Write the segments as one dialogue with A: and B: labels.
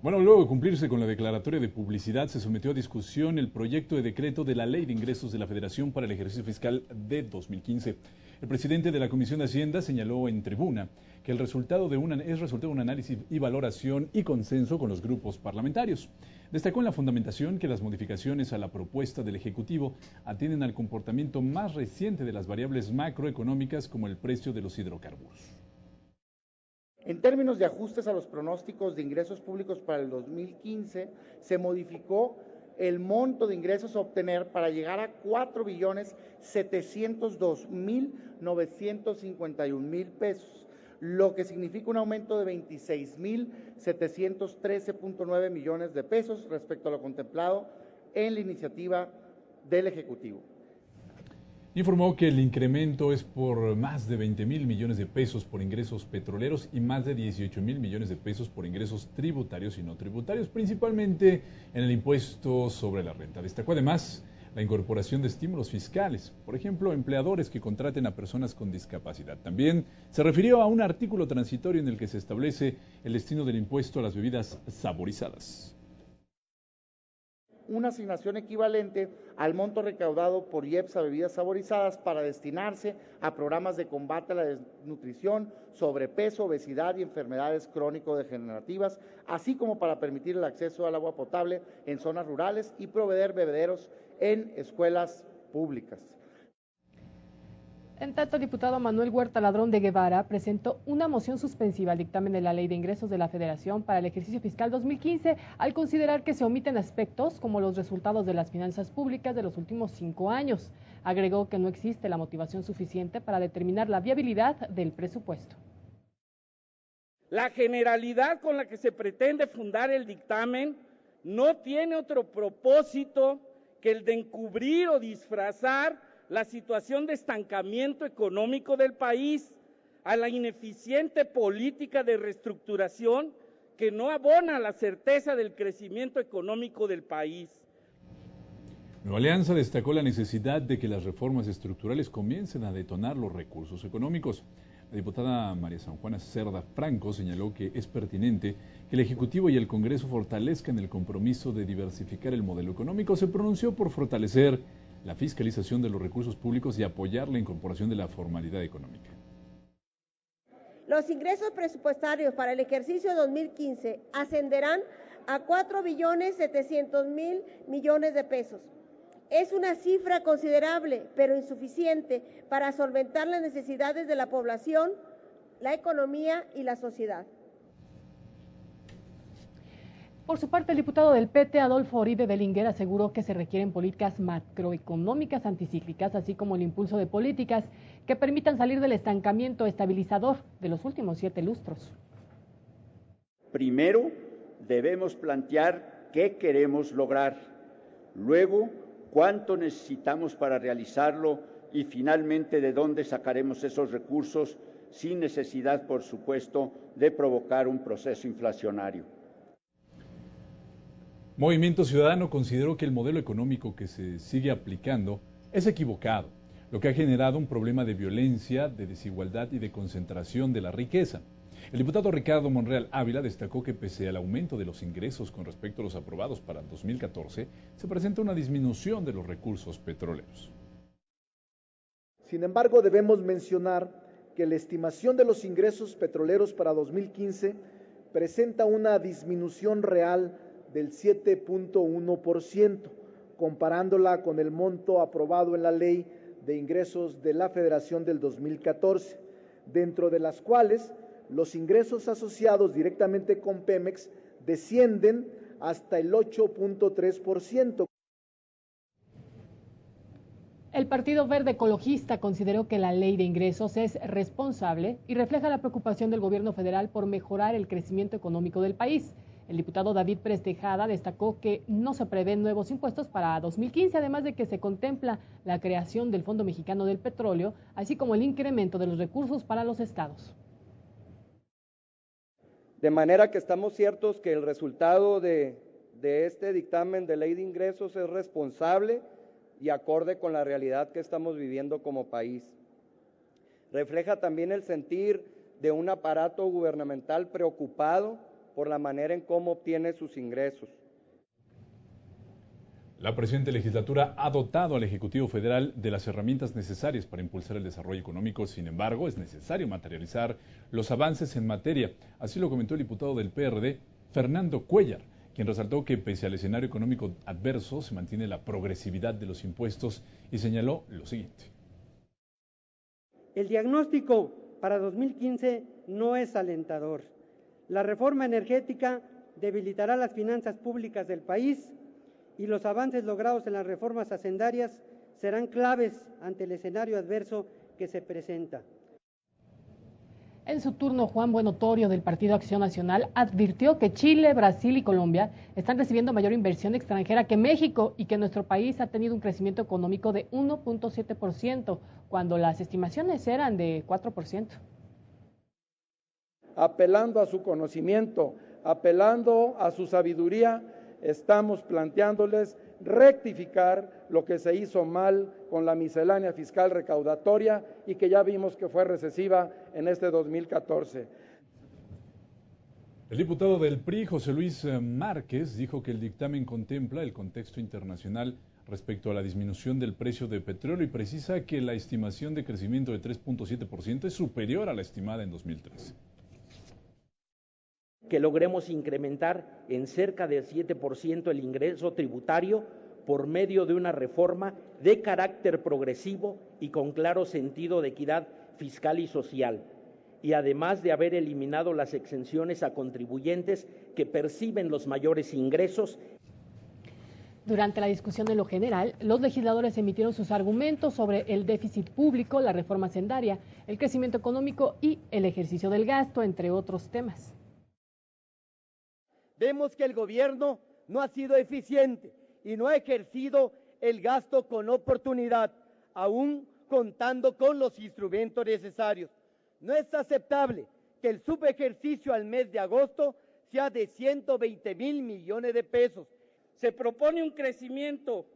A: Bueno, luego de cumplirse con la declaratoria de publicidad, se sometió a discusión el proyecto de decreto de la Ley de Ingresos de la Federación para el ejercicio fiscal de 2015. El presidente de la Comisión de Hacienda señaló en tribuna que el resultado es resultado de un análisis y valoración y consenso con los grupos parlamentarios. Destacó en la fundamentación que las modificaciones a la propuesta del Ejecutivo atienden al comportamiento más reciente de las variables macroeconómicas como el precio de los hidrocarburos.
B: En términos de ajustes a los pronósticos de ingresos públicos para el 2015, se modificó el monto de ingresos a obtener para llegar a 4.702.951.000 pesos, lo que significa un aumento de 26.713.9 millones de pesos respecto a lo contemplado en la iniciativa del Ejecutivo.
A: Informó que el incremento es por más de 20.000 millones de pesos por ingresos petroleros y más de 18.000 millones de pesos por ingresos tributarios y no tributarios, principalmente en el impuesto sobre la renta. Destacó además la incorporación de estímulos fiscales, por ejemplo, empleadores que contraten a personas con discapacidad. También se refirió a un artículo transitorio en el que se establece el destino del impuesto a las bebidas saborizadas.
B: Una asignación equivalente al monto recaudado por IEPS a bebidas saborizadas para destinarse a programas de combate a la desnutrición, sobrepeso, obesidad y enfermedades crónico-degenerativas, así como para permitir el acceso al agua potable en zonas rurales y proveer bebederos en escuelas públicas.
C: En tanto, el diputado Manuel Huerta Ladrón de Guevara presentó una moción suspensiva al dictamen de la Ley de Ingresos de la Federación para el ejercicio fiscal 2015 al considerar que se omiten aspectos como los resultados de las finanzas públicas de los últimos 5 años. Agregó que no existe la motivación suficiente para determinar la viabilidad del presupuesto.
D: La generalidad con la que se pretende fundar el dictamen no tiene otro propósito que el de encubrir o disfrazar la situación de estancamiento económico del país, a la ineficiente política de reestructuración que no abona la certeza del crecimiento económico del país.
A: Nueva Alianza destacó la necesidad de que las reformas estructurales comiencen a detonar los recursos económicos. La diputada María San Juana Cerda Franco señaló que es pertinente que el Ejecutivo y el Congreso fortalezcan el compromiso de diversificar el modelo económico. Se pronunció por fortalecer la fiscalización de los recursos públicos y apoyar la incorporación de la formalidad económica.
E: Los ingresos presupuestarios para el ejercicio 2015 ascenderán a 4.700.000 millones de pesos. Es una cifra considerable, pero insuficiente para solventar las necesidades de la población, la economía y la sociedad.
C: Por su parte, el diputado del PT, Adolfo Oribe Bellinger, aseguró que se requieren políticas macroeconómicas anticíclicas, así como el impulso de políticas que permitan salir del estancamiento estabilizador de los últimos 7 lustros.
F: Primero, debemos plantear qué queremos lograr. Luego, cuánto necesitamos para realizarlo y finalmente de dónde sacaremos esos recursos sin necesidad, por supuesto, de provocar un proceso inflacionario.
A: Movimiento Ciudadano consideró que el modelo económico que se sigue aplicando es equivocado, lo que ha generado un problema de violencia, de desigualdad y de concentración de la riqueza. El diputado Ricardo Monreal Ávila destacó que pese al aumento de los ingresos con respecto a los aprobados para 2014, se presenta una disminución de los recursos petroleros.
G: Sin embargo, debemos mencionar que la estimación de los ingresos petroleros para 2015 presenta una disminución real del 7.1%, comparándola con el monto aprobado en la Ley de Ingresos de la Federación del 2014, dentro de las cuales los ingresos asociados directamente con Pemex descienden hasta el 8.3%.
C: El Partido Verde Ecologista consideró que la Ley de Ingresos es responsable y refleja la preocupación del gobierno federal por mejorar el crecimiento económico del país. El diputado David Pérez Tejada destacó que no se prevén nuevos impuestos para 2015, además de que se contempla la creación del Fondo Mexicano del Petróleo, así como el incremento de los recursos para los estados.
H: De manera que estamos ciertos que el resultado de este dictamen de Ley de Ingresos es responsable y acorde con la realidad que estamos viviendo como país. Refleja también el sentir de un aparato gubernamental preocupado por la manera en cómo obtiene sus ingresos.
A: La presente legislatura ha dotado al Ejecutivo Federal de las herramientas necesarias para impulsar el desarrollo económico. Sin embargo, es necesario materializar los avances en materia. Así lo comentó el diputado del PRD, Fernando Cuéllar, quien resaltó que pese al escenario económico adverso se mantiene la progresividad de los impuestos y señaló lo siguiente.
I: El diagnóstico para 2015 no es alentador. La reforma energética debilitará las finanzas públicas del país y los avances logrados en las reformas hacendarias serán claves ante el escenario adverso que se presenta.
C: En su turno, Juan Buenotorio, del Partido Acción Nacional, advirtió que Chile, Brasil y Colombia están recibiendo mayor inversión extranjera que México y que nuestro país ha tenido un crecimiento económico de 1.7%, cuando las estimaciones eran de 4%.
J: Apelando a su conocimiento, apelando a su sabiduría, estamos planteándoles rectificar lo que se hizo mal con la miscelánea fiscal recaudatoria y que ya vimos que fue recesiva en este 2014.
A: El diputado del PRI, José Luis Márquez, dijo que el dictamen contempla el contexto internacional respecto a la disminución del precio de petróleo y precisa que la estimación de crecimiento de 3.7% es superior a la estimada en 2013.
K: Que logremos incrementar en cerca del 7% el ingreso tributario por medio de una reforma de carácter progresivo y con claro sentido de equidad fiscal y social, y además de haber eliminado las exenciones a contribuyentes que perciben los mayores ingresos.
C: Durante la discusión en lo general, los legisladores emitieron sus argumentos sobre el déficit público, la reforma hacendaria, el crecimiento económico y el ejercicio del gasto, entre otros temas.
L: Vemos que el gobierno no ha sido eficiente y no ha ejercido el gasto con oportunidad, aún contando con los instrumentos necesarios. No es aceptable que el subejercicio al mes de agosto sea de 120,000 millones de pesos.
D: Se propone un crecimiento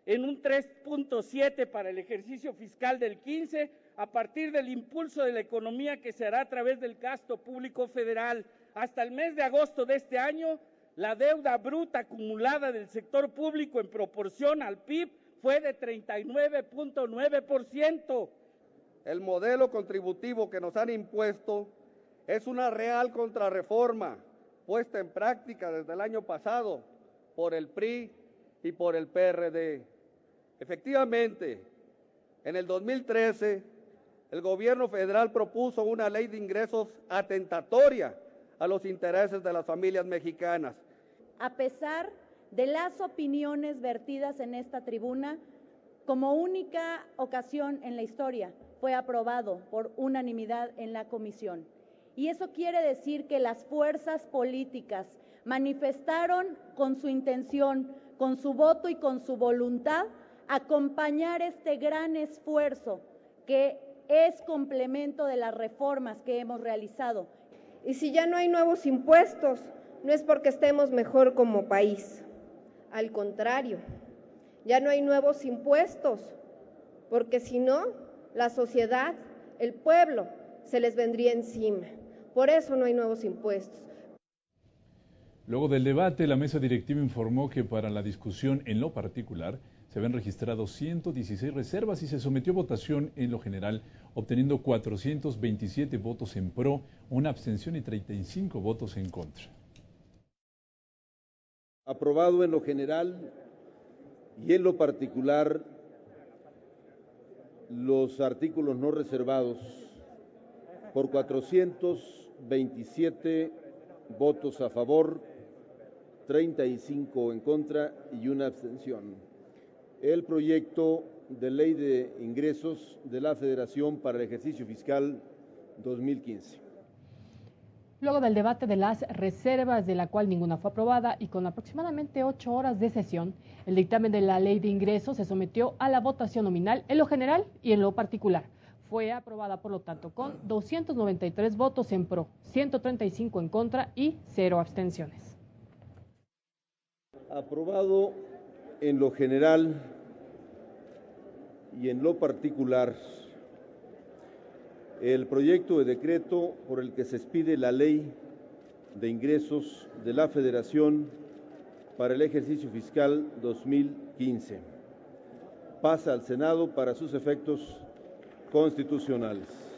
D: en un 3.7 para el ejercicio fiscal del 15 a partir del impulso de la economía que se hará a través del gasto público federal. Hasta el mes de agosto de este año, la deuda bruta acumulada del sector público en proporción al PIB fue de 39.9%.
H: El modelo contributivo que nos han impuesto es una real contrarreforma puesta en práctica desde el año pasado por el PRI y por el PRD. Efectivamente, en el 2013, el gobierno federal propuso una ley de ingresos atentatoria a los intereses de las familias mexicanas.
M: A pesar de las opiniones vertidas en esta tribuna, como única ocasión en la historia, fue aprobado por unanimidad en la comisión. Y eso quiere decir que las fuerzas políticas manifestaron con su intención, con su voto y con su voluntad, acompañar este gran esfuerzo que es complemento de las reformas que hemos realizado.
E: Y si ya no hay nuevos impuestos, no es porque estemos mejor como país. Al contrario, ya no hay nuevos impuestos, porque si no, la sociedad, el pueblo, se les vendría encima. Por eso no hay nuevos impuestos.
A: Luego del debate, la mesa directiva informó que para la discusión en lo particular se habían registrado 116 reservas y se sometió a votación en lo general, obteniendo 427 votos en pro, una abstención y 35 votos en contra.
N: Aprobado en lo general y en lo particular los artículos no reservados por 427 votos a favor, 35 en contra y una abstención. El proyecto de ley de ingresos de la Federación para el ejercicio fiscal 2015.
C: Luego del debate de las reservas, de la cual ninguna fue aprobada, y con aproximadamente 8 horas de sesión, el dictamen de la ley de ingresos se sometió a la votación nominal en lo general y en lo particular. Fue aprobada, por lo tanto, con 293 votos en pro, 135 en contra y 0 abstenciones.
N: Aprobado en lo general y en lo particular el proyecto de decreto por el que se expide la ley de Ingresos de la Federación para el ejercicio fiscal 2015. Pasa al Senado para sus efectos constitucionales.